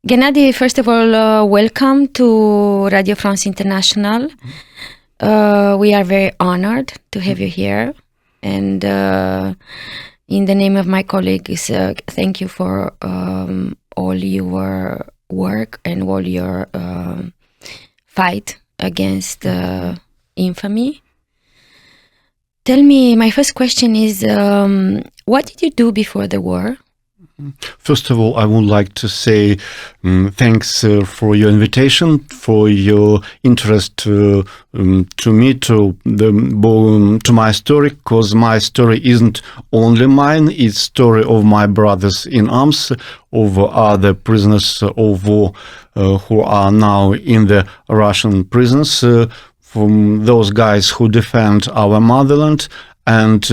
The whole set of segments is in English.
Gennadiy, first of all, welcome to Radio France International. We are very honored to have you here. And in the name of my colleagues, thank you for all your work and all your fight against infamy. Tell me, my first question is, what did you do before the war? First of all, I would like to say thanks for your invitation, for your interest to me, to my story, because my story isn't only mine, it's story of my brothers in arms, of other prisoners of war who are now in the Russian prisons, from those guys who defend our motherland. And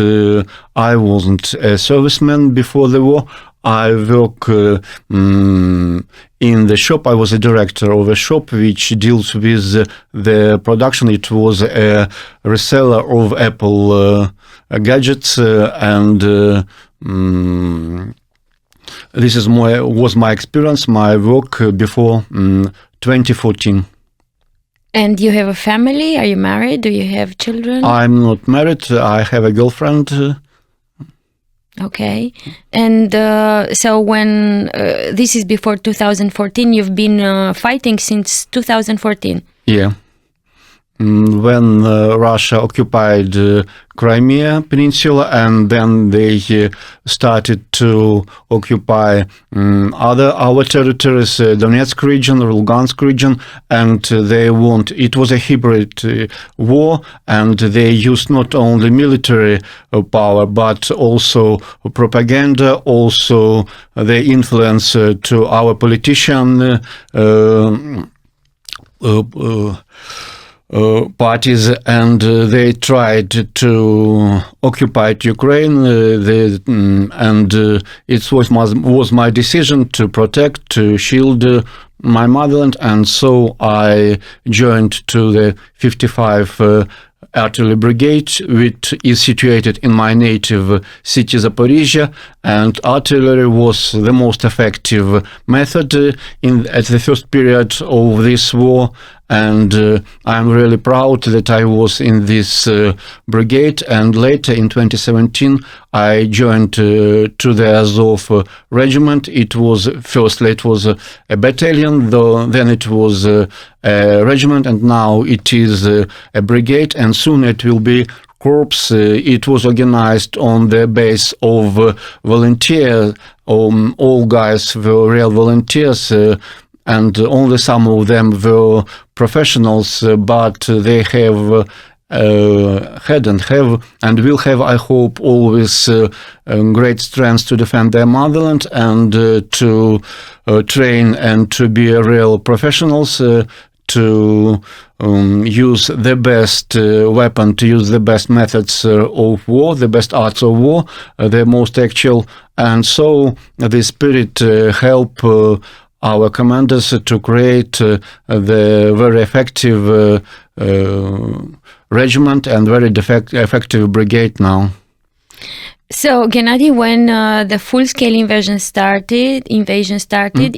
I wasn't a serviceman before the war. I work in the shop. I was a director of a shop which deals with the production. It was a reseller of Apple gadgets, and this was my experience, my work before 2014. And you have a family? Are you married? Do you have children? I'm not married. I have a girlfriend. Okay. And so when this is before 2014, you've been fighting since 2014? Yeah. When Russia occupied Crimea Peninsula, and then they started to occupy our territories, Donetsk region, Lugansk region, and they want. It was a hybrid war, and they used not only military power but also propaganda, also their influence to our politician parties, and they tried to occupy Ukraine, and it was my decision to protect, to shield my motherland, and so I joined to the 55 Artillery Brigade, which is situated in my native city Zaporizhia, and artillery was the most effective method at the first period of this war, and I'm really proud that I was in this brigade. And later in 2017 I joined to the Azov regiment. It was a battalion, then it was a regiment, and now it is a brigade, and soon it will be corps. It was organized on the base of volunteers. All guys were real volunteers, and only some of them were professionals, but they have had and have and will have, I hope, always great strength to defend their motherland and to train and to be real professionals, to use the best weapon, to use the best methods of war, the best arts of war, the most actual. And so the spirit help our commanders to create the very effective regiment and very effective brigade now. So, Gennadiy, when the full-scale invasion started,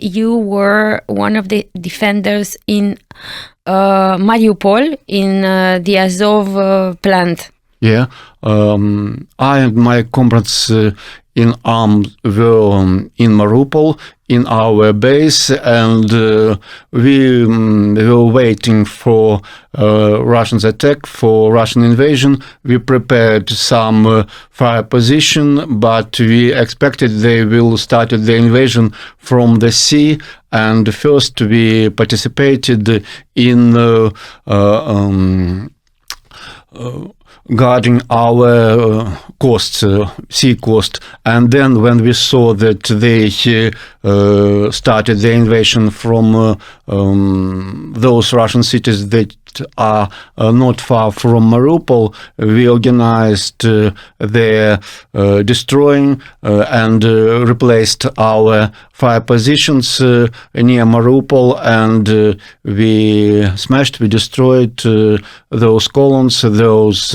you were one of the defenders in Mariupol, in the Azov plant. Yeah, I and my comrades in arms were in Mariupol, in our base, and we were waiting for Russians' attack, for Russian invasion. We prepared some fire position, but we expected they will start the invasion from the sea, and first we participated in guarding our coast, sea coast, and then when we saw that they started the invasion from those Russian cities that are not far from Mariupol, we organized their destroying and replaced our fire positions near Mariupol, and we destroyed those columns, those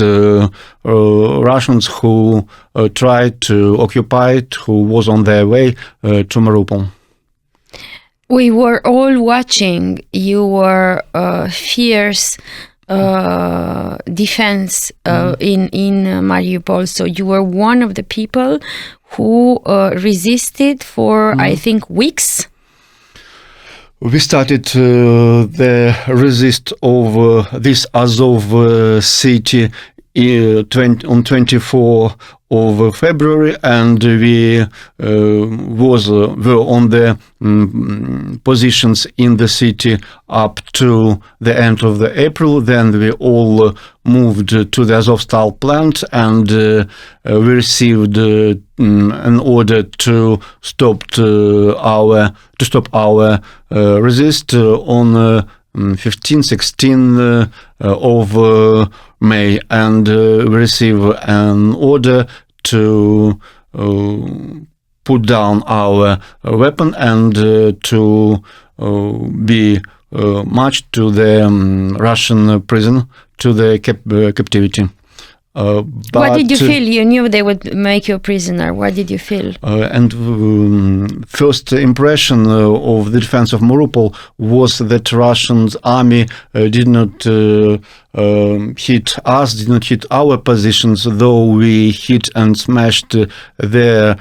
Russians who tried to occupy it, who was on their way to Mariupol. We were all watching your fierce defense in Mariupol. So you were one of the people who resisted for, I think, weeks. We started the resist of this Azov city on 24 of February, and we were on the positions in the city up to the end of the April. Then we all moved to the Azovstal plant, and we received an order to stop our resist on 15-16 of May, and we received an order to put down our weapon and to be marched to the Russian prison, to the captivity. What did you feel? You knew they would make you a prisoner. What did you feel? And first impression of the defense of Mariupol was that Russian army did not hit us, did not hit our positions, though we hit and smashed their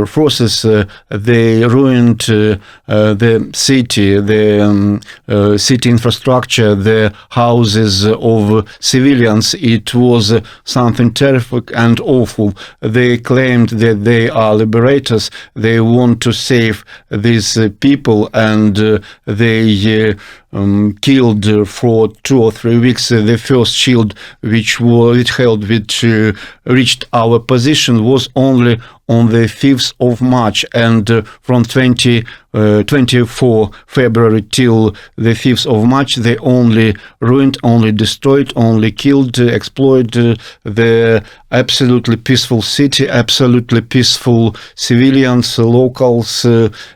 forces. They ruined the city, the city infrastructure, the houses of civilians. It was something terrible and awful. They claimed that they are liberators. They want to save these people, and they killed for 2 or 3 weeks. The first shield which reached our position was only on the 5th of March, and from 24 February till the 5th of March, they only ruined, only destroyed, only killed, exploited the absolutely peaceful city, absolutely peaceful civilians, locals,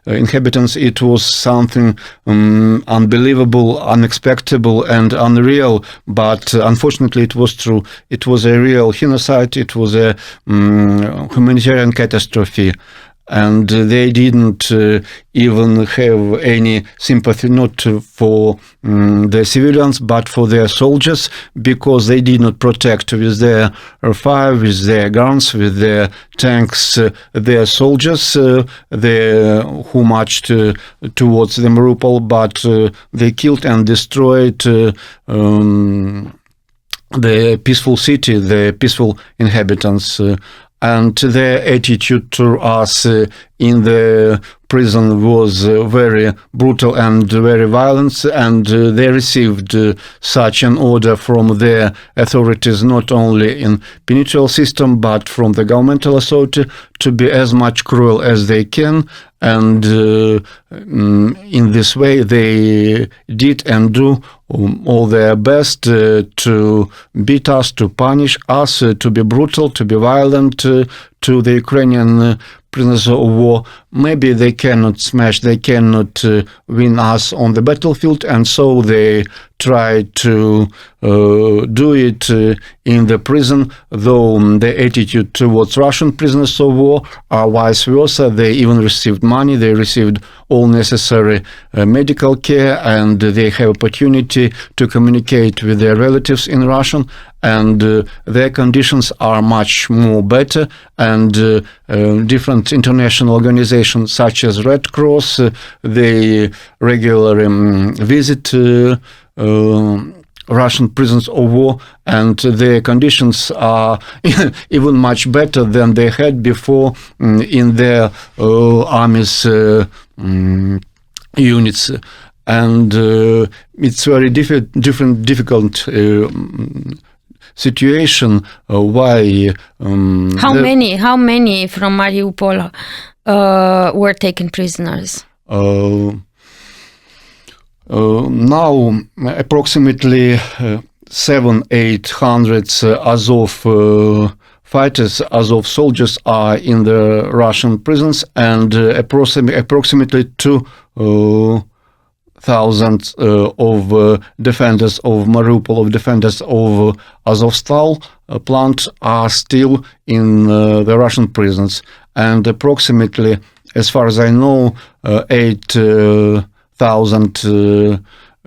inhabitants. It was something unbelievable, unexpected, and unreal, but unfortunately it was true. It was a real genocide, it was a humanitarian catastrophe, and they didn't even have any sympathy, not for the civilians, but for their soldiers, because they did not protect with their fire, with their guns, with their tanks, their soldiers, who marched towards the Mariupol, but they killed and destroyed the peaceful city, the peaceful inhabitants. And their attitude to us in the prison was very brutal and very violent, and they received such an order from their authorities, not only in penitentiary system but from the governmental authority, to be as much cruel as they can. And in this way they did and do all their best to beat us, to punish us, to be brutal, to be violent to the Ukrainian prisoners of war. Maybe they cannot smash, they cannot win us on the battlefield, and so they try to do it in the prison, though the attitude towards Russian prisoners of war are vice versa. They even received money, they received all necessary medical care, and they have opportunity to communicate with their relatives in Russian, and their conditions are much more better, and different international organizations such as Red Cross, they regularly visit Russian prisoners of war, and their conditions are even much better than they had before in their army's units. And it's very difficult situation. Why? How many from Mariupol were taken prisoners? Now approximately 700-800 Azov fighters, Azov soldiers are in the Russian prisons, and approximately 2,000 of defenders of Mariupol, of defenders of Azovstal plant are still in the Russian prisons, and approximately, as far as I know, 8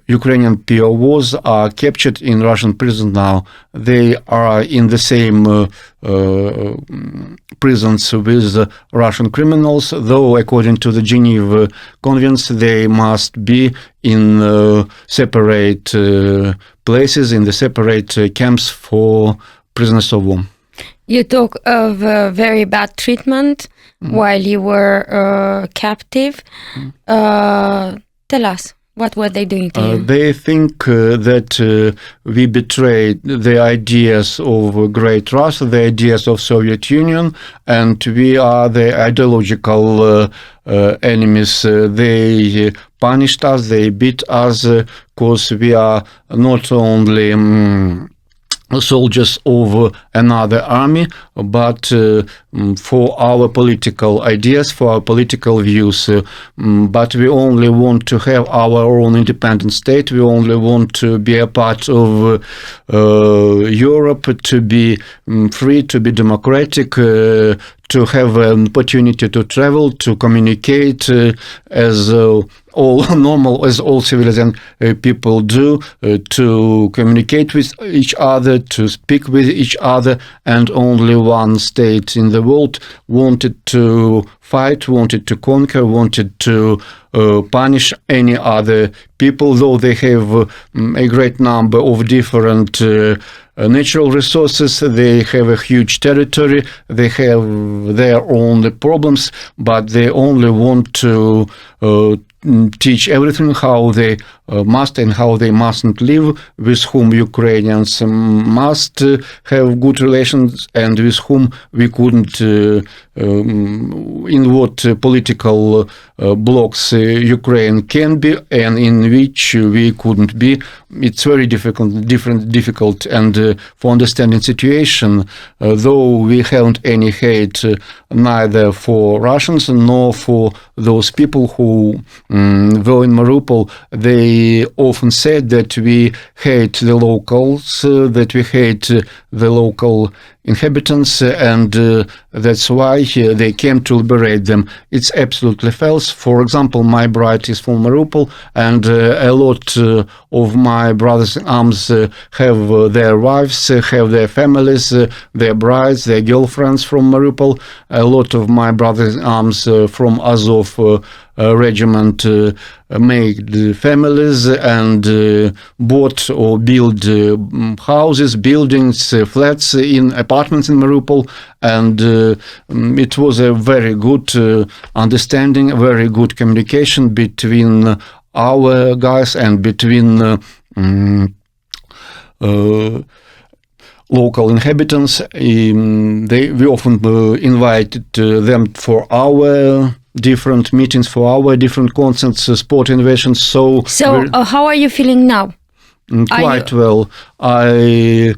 Ukrainian POWs are captured in Russian prison now. They are in the same prisons with Russian criminals, though according to the Geneva Convention they must be in separate places, in the separate camps for prisoners of war. You talk of very bad treatment while you were captive. Tell us. What were they doing to you? They think that we betrayed the ideas of great Russia, the ideas of Soviet Union, and we are the ideological enemies. They punished us, they beat us, because we are not only soldiers of another army, but for our political ideas, for our political views. But we only want to have our own independent state. We only want to be a part of Europe, to be free, to be democratic, to have an opportunity to travel, to communicate as all normal, as all civilian people do, to communicate with each other, to speak with each other, and only one state in the world wanted to fight, wanted to conquer, wanted to punish any other people, though they have a great number of different natural resources, they have a huge territory, they have their own problems, but they only want to teach everything how they must and how they mustn't live, with whom Ukrainians must have good relations and with whom we couldn't, in what political blocks Ukraine can be and in which we couldn't be. It's very difficult and for understanding situation, though we haven't any hate neither for Russians nor for those people who were in Mariupol. They often said that we hate the locals, that we hate the local inhabitants, and that's why they came to liberate them. It's absolutely false. For example, my bride is from Mariupol, and a lot of my brothers in arms have their wives, have their families, their brides, their girlfriends from Mariupol. A lot of my brothers in arms from Azov regiment made families and bought or built houses, buildings, flats in apartments in Mariupol, and it was a very good understanding, a very good communication between our guys and between local inhabitants. We often invited them for our different meetings, for our different concerts, sport innovations. So how are you feeling now? Quite well. I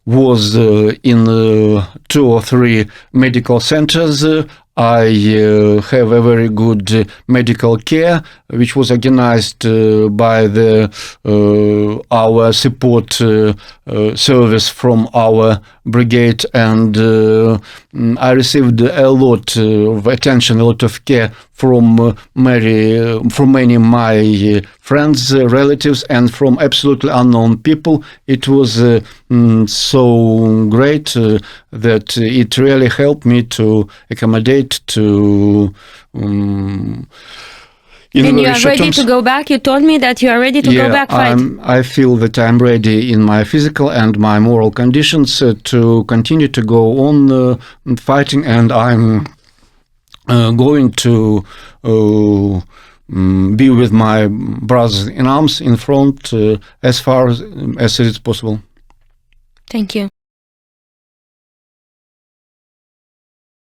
was in 2 or 3 medical centers. I have a very good medical care, which was organized by our support service from our brigade, and I received a lot of attention, a lot of care from many of my friends, relatives, and from absolutely unknown people. It was so great that it really helped me to accommodate to and you are ready to go back? You told me that you are ready to go back fight. I feel that I'm ready in my physical and my moral conditions to continue to go on fighting, and I'm going to be with my brothers in arms in front as far as it is possible. Thank you.